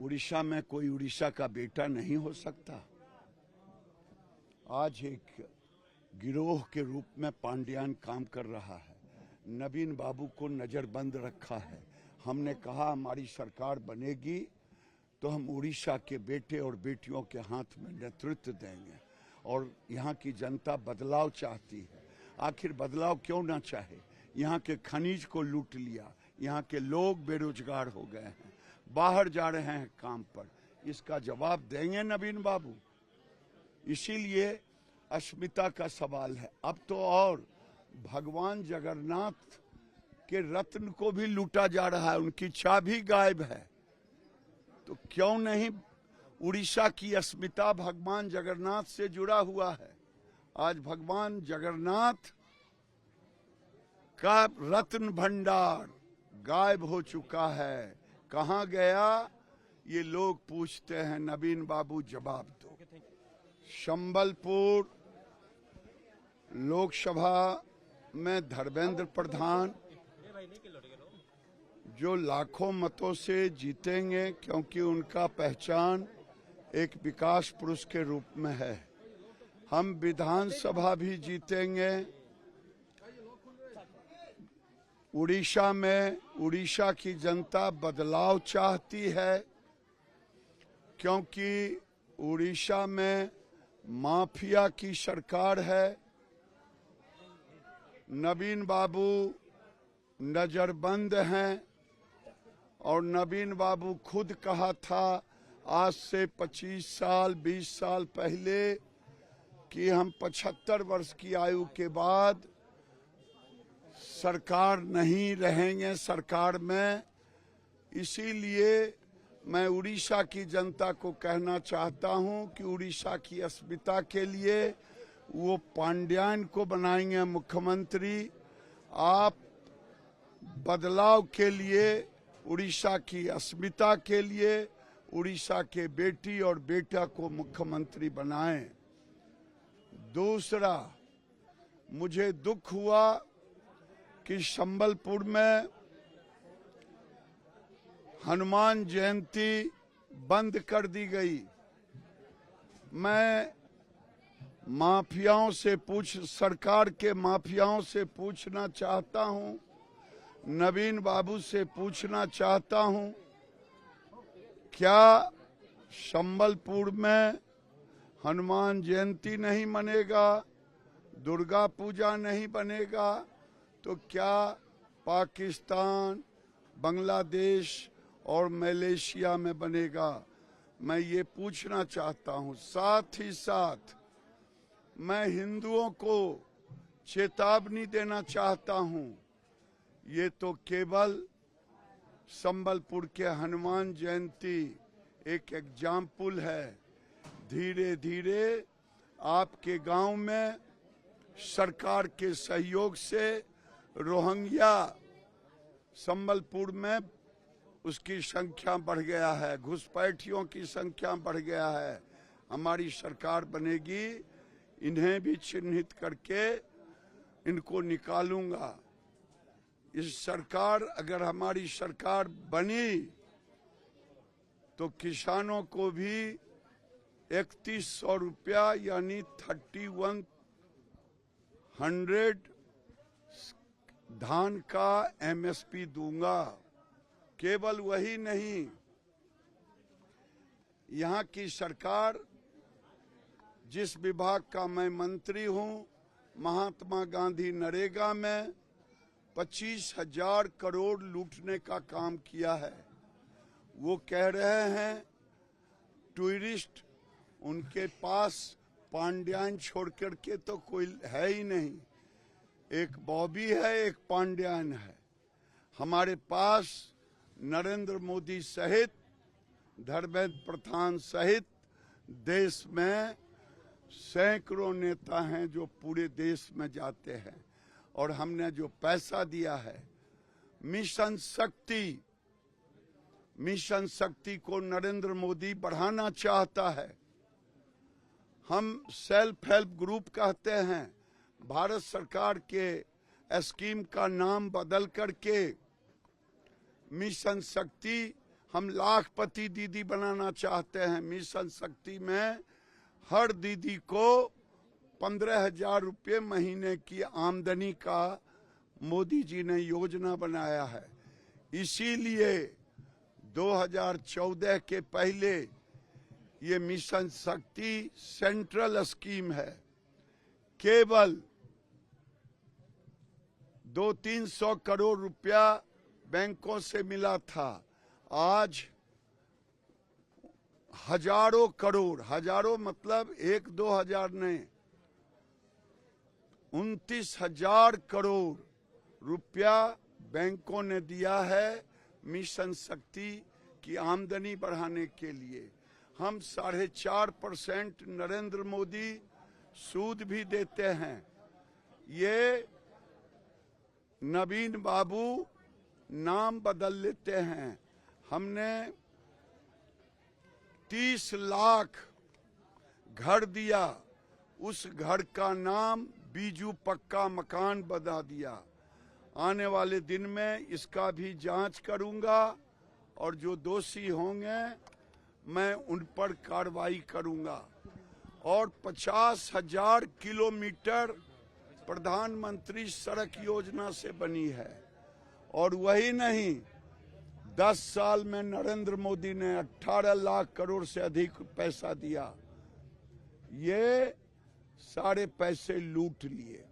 उड़ीसा में कोई उड़ीसा का बेटा नहीं हो सकता। आज एक गिरोह के रूप में पांड्यान काम कर रहा है। नवीन बाबू को नजरबंद रखा है। हमने कहा हमारी सरकार बनेगी तो हम उड़ीसा के बेटे और बेटियों के हाथ में नेतृत्व देंगे और यहाँ की जनता बदलाव चाहती है। आखिर बदलाव क्यों ना चाहे? यहाँ के खनिज को लूट लिया, यहाँ के लोग बेरोजगार हो गए हैं, बाहर जा रहे हैं काम पर। इसका जवाब देंगे नवीन बाबू। इसीलिए अस्मिता का सवाल है। अब तो और भगवान जगन्नाथ के रत्न को भी लूटा जा रहा है, उनकी चाबी गायब है। तो क्यों नहीं? उड़ीसा की अस्मिता भगवान जगन्नाथ से जुड़ा हुआ है। आज भगवान जगन्नाथ का रत्न भंडार गायब हो चुका है। कहाँ गया ये लोग पूछते हैं। नवीन बाबू जवाब दो। संबलपुर लोकसभा में धर्मेंद्र प्रधान जो लाखों मतों से जीतेंगे, क्योंकि उनका पहचान एक विकास पुरुष के रूप में है। हम विधानसभा भी जीतेंगे। उड़ीसा में उड़ीसा की जनता बदलाव चाहती है, क्योंकि उड़ीसा में माफिया की सरकार है। नवीन बाबू नजरबंद हैं और नवीन बाबू खुद कहा था आज से 25 साल 20 साल पहले कि हम 75 वर्ष की आयु के बाद सरकार नहीं रहेंगे सरकार में। इसीलिए मैं उड़ीसा की जनता को कहना चाहता हूं कि उड़ीसा की अस्मिता के लिए वो पांड्यान को बनाएंगे मुख्यमंत्री। आप बदलाव के लिए, उड़ीसा की अस्मिता के लिए उड़ीसा के बेटी और बेटा को मुख्यमंत्री बनाएं। दूसरा, मुझे दुख हुआ कि संबलपुर में हनुमान जयंती बंद कर दी गई। मैं माफियाओं से सरकार के माफियाओं से पूछना चाहता हूं, नवीन बाबू से पूछना चाहता हूं, क्या संबलपुर में हनुमान जयंती नहीं मनेगा, दुर्गा पूजा नहीं बनेगा, तो क्या पाकिस्तान, बांग्लादेश और मलेशिया में बनेगा? मैं ये पूछना चाहता हूँ। साथ ही साथ मैं हिंदुओं को चेतावनी देना चाहता हूँ। ये तो केवल संबलपुर के हनुमान जयंती एक एग्जाम्पल है। धीरे धीरे आपके गांव में सरकार के सहयोग से रोहिंग्या संबलपुर में उसकी संख्या बढ़ गया है, घुसपैठियों की संख्या बढ़ गया है। हमारी सरकार बनेगी, इन्हें भी चिन्हित करके इनको निकालूंगा। इस सरकार, अगर हमारी सरकार बनी तो किसानों को भी 3100 रुपया यानी 3100 धान का एमएसपी दूंगा। केवल वही नहीं, यहाँ की सरकार, जिस विभाग का मैं मंत्री हूँ, महात्मा गांधी नरेगा में 25,000 करोड़ लूटने का काम किया है। वो कह रहे हैं टूरिस्ट, उनके पास पांड्यान छोड़ करके तो कोई है ही नहीं। एक बॉबी है, एक पांड्यान है। हमारे पास नरेंद्र मोदी सहित, धर्मेंद्र प्रधान सहित देश में सैकड़ों नेता हैं जो पूरे देश में जाते हैं। और हमने जो पैसा दिया है मिशन शक्ति को नरेंद्र मोदी बढ़ाना चाहता है। हम सेल्फ हेल्प ग्रुप कहते हैं। भारत सरकार के स्कीम का नाम बदल करके मिशन शक्ति हम लाखपति दीदी बनाना चाहते हैं। मिशन शक्ति में हर दीदी को 15,000 रुपये महीने की आमदनी का मोदी जी ने योजना बनाया है। इसीलिए 2014 के पहले ये मिशन शक्ति सेंट्रल स्कीम है। केवल 200-300 करोड़ रुपया बैंकों से मिला था। आज हजारों करोड़, हजारों मतलब 1-2 हजार नहीं, 29,000 करोड़ रुपया बैंकों ने दिया है मिशन शक्ति की आमदनी बढ़ाने के लिए। हम 4.5% नरेंद्र मोदी सूद भी देते हैं। ये नवीन बाबू नाम बदल लेते हैं। हमने 30 लाख घर दिया, उस घर का नाम बीजू पक्का मकान बना दिया। आने वाले दिन में इसका भी जांच करूंगा और जो दोषी होंगे मैं उन पर कार्रवाई करूंगा। और 50,000 किलोमीटर प्रधानमंत्री सड़क योजना से बनी है। और वही नहीं, 10 साल में नरेंद्र मोदी ने 18 लाख करोड़ से अधिक पैसा दिया। ये सारे पैसे लूट लिए।